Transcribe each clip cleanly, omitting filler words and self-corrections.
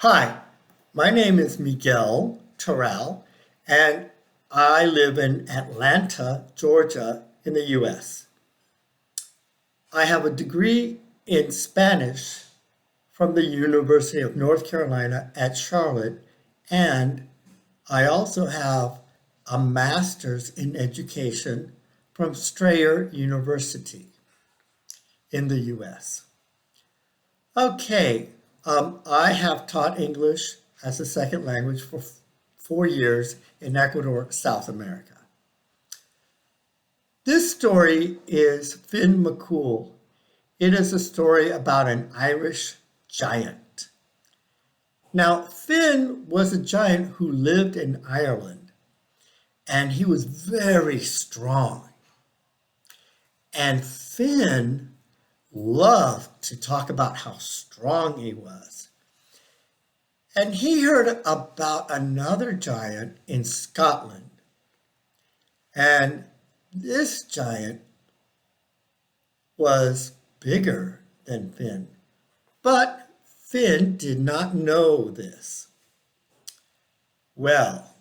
Hi, my name is Miguel Toral, and I live in Atlanta, Georgia, in the US. I have a degree in Spanish from the University of North Carolina at Charlotte, and I also have a master's in education from Strayer University in the US. Okay, I have taught English as a second language for 4 years in Ecuador, South America. This story is Finn McCool. It is a story about an Irish giant. Now, Finn was a giant who lived in Ireland, and he was very strong. And Finn loved to talk about how strong he was. And he heard about another giant in Scotland. And this giant was bigger than Finn. But Finn did not know this. Well,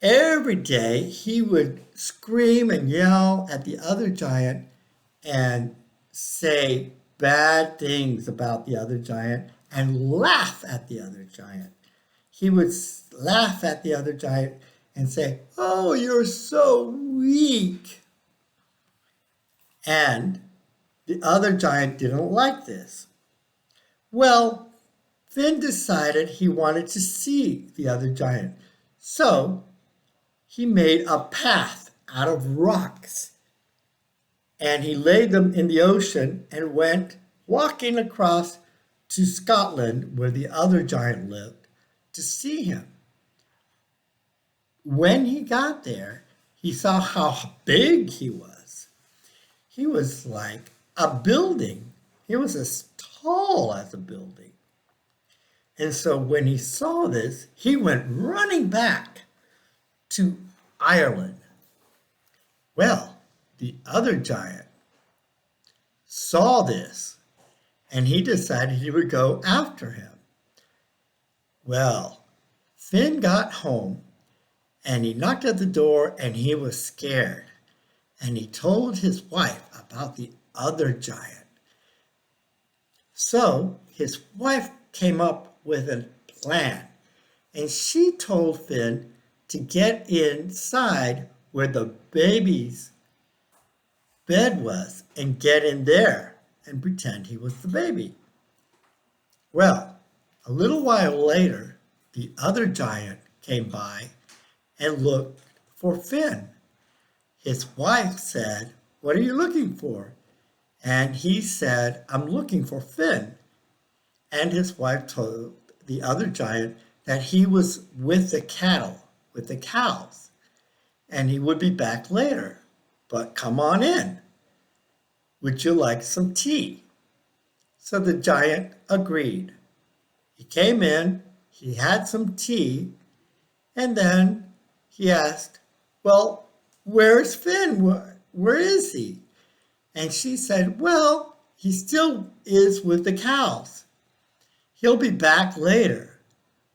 every day he would scream and yell at the other giant and say bad things about the other giant and laugh at the other giant. He would laugh at the other giant and say, "Oh, you're so weak." And the other giant didn't like this. Well, Finn decided he wanted to see the other giant. So he made a path out of rocks and he laid them in the ocean and went walking across to Scotland, where the other giant lived, to see him. When he got there, he saw how big he was. He was like a building. He was as tall as a building. And so when he saw this, he went running back to Ireland. Well, the other giant saw this and he decided he would go after him. Well, Finn got home and he knocked at the door and he was scared. And he told his wife about the other giant. So his wife came up with a plan and she told Finn to get inside where the baby's bed was and get in there and pretend he was the baby. Well, a little while later, the other giant came by and looked for Finn. His wife said, "What are you looking for?" And he said, "I'm looking for Finn." And his wife told the other giant that he was with the cattle, with the cows, and he would be back later. But come on in. Would you like some tea? So the giant agreed. He came in, he had some tea, and then he asked, "Well, where's Finn? Where is he?" And she said, "Well, he still is with the cows. He'll be back later.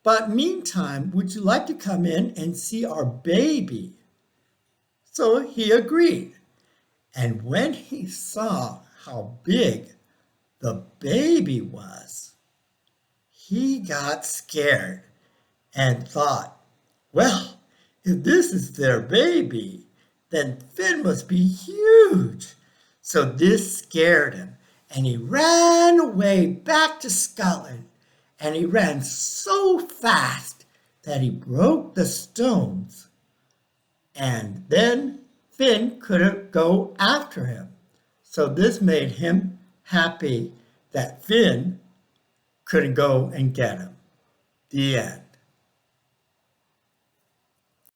But meantime, would you like to come in and see our baby?" So he agreed. And when he saw how big the baby was, he got scared and thought, "Well, if this is their baby, then Finn must be huge." So this scared him, and he ran away back to Scotland, and he ran so fast that he broke the stones. And then Finn couldn't go after him. So this made him happy that Finn couldn't go and get him. The end.